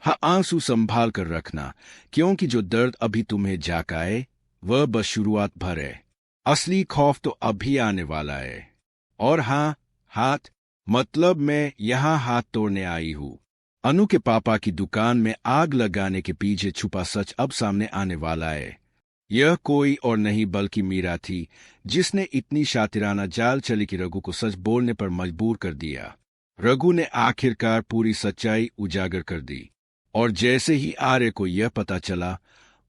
हाँ, आंसू संभाल कर रखना, क्योंकि जो दर्द अभी तुम्हें जाकाए वह बस शुरुआत भर है। असली खौफ तो अभी आने वाला है। और हाँ, हाथ मतलब मैं यहाँ हाथ तोड़ने आई हूँ। अनु के पापा की दुकान में आग लगाने के पीछे छुपा सच अब सामने आने वाला है। यह कोई और नहीं बल्कि मीरा थी, जिसने इतनी शातिराना चाल चली कि रघु को सच बोलने पर मजबूर कर दिया। रघु ने आखिरकार पूरी सच्चाई उजागर कर दी, और जैसे ही आर्य को यह पता चला,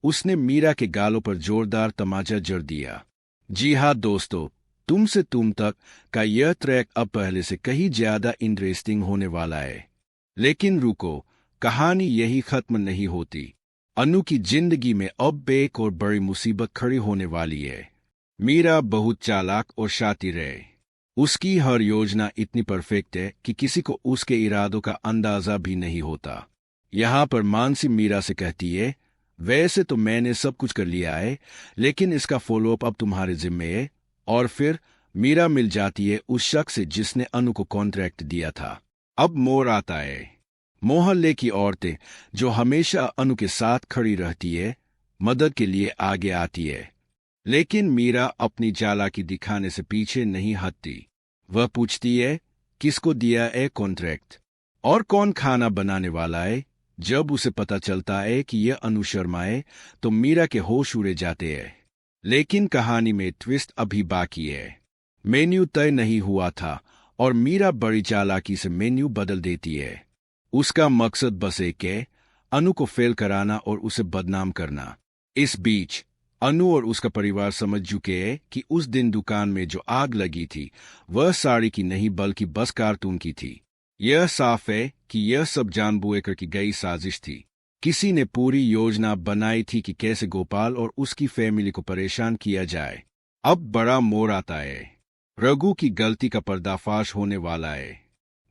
उसने मीरा के गालों पर जोरदार तमाचा जड़ दिया। जी हाँ दोस्तों, तुम से तुम तक का यह ट्रैक अब पहले से कहीं ज्यादा इंटरेस्टिंग होने वाला है। लेकिन रुको, कहानी यही खत्म नहीं होती। अनु की जिंदगी में अब एक और बड़ी मुसीबत खड़ी होने वाली है। मीरा बहुत चालाक और शातिर है। उसकी हर योजना इतनी परफेक्ट है कि किसी को उसके इरादों का अंदाजा भी नहीं होता। यहाँ पर मानसी मीरा से कहती है, वैसे तो मैंने सब कुछ कर लिया है, लेकिन इसका फॉलोअप अब तुम्हारे जिम्मे है। और फिर मीरा मिल जाती है उस शख्स से जिसने अनु को कॉन्ट्रैक्ट दिया था। अब मोड़ आता है। मोहल्ले की औरतें, जो हमेशा अनु के साथ खड़ी रहती है, मदद के लिए आगे आती है। लेकिन मीरा अपनी चालाकी दिखाने से पीछे नहीं हटती। वह पूछती है, किसको दिया है कॉन्ट्रैक्ट, और कौन खाना बनाने वाला है। जब उसे पता चलता है कि यह अनु शर्मा है, तो मीरा के होश उड़ जाते हैं। लेकिन कहानी में ट्विस्ट अभी बाकी है। मेन्यू तय नहीं हुआ था, और मीरा बड़ी चालाकी से मेन्यू बदल देती है। उसका मकसद बस एक है, अनु को फेल कराना और उसे बदनाम करना। इस बीच अनु और उसका परिवार समझ चुके हैं कि उस दिन दुकान में जो आग लगी थी, वह साड़ी की नहीं बल्कि बस कार्टून की थी। यह साफ है कि यह सब जानबूझकर की गई साजिश थी। किसी ने पूरी योजना बनाई थी कि कैसे गोपाल और उसकी फैमिली को परेशान किया जाए। अब बड़ा मोड़ आता है। रघु की गलती का पर्दाफाश होने वाला है।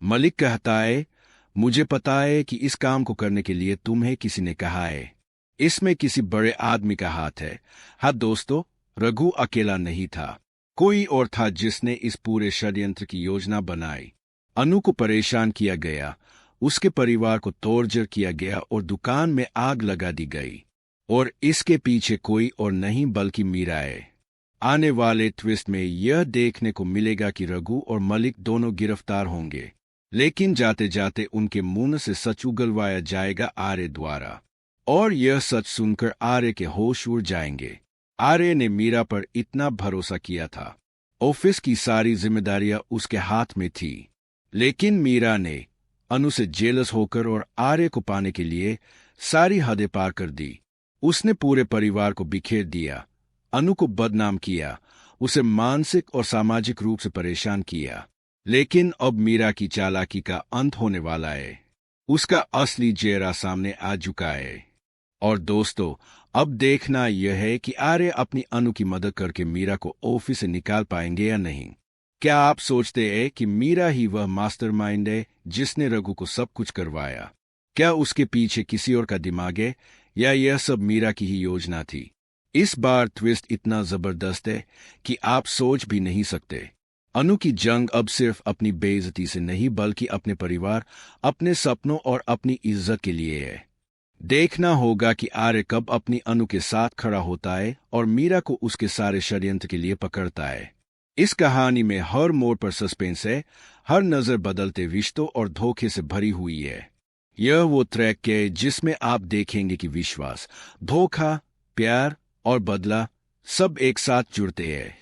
मलिक कहता है, मुझे पता है कि इस काम को करने के लिए तुम्हें किसी ने कहा है। इसमें किसी बड़े आदमी का हाथ है। हाँ दोस्तों, रघु अकेला नहीं था। कोई और था जिसने इस पूरे षड्यंत्र की योजना बनाई। अनु को परेशान किया गया, उसके परिवार को तोड़जड़ किया गया और दुकान में आग लगा दी गई। और इसके पीछे कोई और नहीं बल्कि मीरा है। आने वाले ट्विस्ट में यह देखने को मिलेगा कि रघु और मलिक दोनों गिरफ्तार होंगे, लेकिन जाते जाते उनके मुंह से सच उगलवाया जाएगा आर्य द्वारा। और यह सच सुनकर आर्य के होश उड़ जाएंगे। आर्य ने मीरा पर इतना भरोसा किया था। ऑफिस की सारी जिम्मेदारियां उसके हाथ में थी। लेकिन मीरा ने अनु से जेलस होकर और आर्य को पाने के लिए सारी हदें पार कर दी। उसने पूरे परिवार को बिखेर दिया, अनु को बदनाम किया, उसे मानसिक और सामाजिक रूप से परेशान किया। लेकिन अब मीरा की चालाकी का अंत होने वाला है। उसका असली चेहरा सामने आ चुका है। और दोस्तों, अब देखना यह है कि आर्य अपनी अनु की मदद करके मीरा को ऑफिस से निकाल पाएंगे या नहीं। क्या आप सोचते हैं कि मीरा ही वह मास्टरमाइंड है जिसने रघु को सब कुछ करवाया? क्या उसके पीछे किसी और का दिमाग है, या यह सब मीरा की ही योजना थी? इस बार ट्विस्ट इतना जबरदस्त है कि आप सोच भी नहीं सकते। अनु की जंग अब सिर्फ अपनी बेइज्जती से नहीं बल्कि अपने परिवार, अपने सपनों और अपनी इज्जत के लिए है। देखना होगा कि आर्य कब अपनी अनु के साथ खड़ा होता है और मीरा को उसके सारे षड्यंत्र के लिए पकड़ता है। इस कहानी में हर मोड़ पर सस्पेंस है, हर नजर बदलते रिश्तों और धोखे से भरी हुई है। यह वो ट्रैक है जिसमें आप देखेंगे कि विश्वास, धोखा, प्यार और बदला सब एक साथ जुड़ते हैं।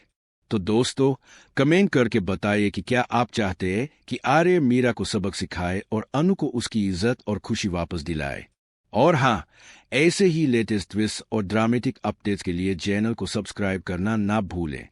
तो दोस्तों, कमेंट करके बताइए कि क्या आप चाहते हैं कि आर्य मीरा को सबक सिखाए और अनु को उसकी इज्जत और खुशी वापस दिलाए। और हाँ, ऐसे ही लेटेस्ट ट्विस्ट और ड्रामेटिक अपडेट्स के लिए चैनल को सब्सक्राइब करना ना भूलें।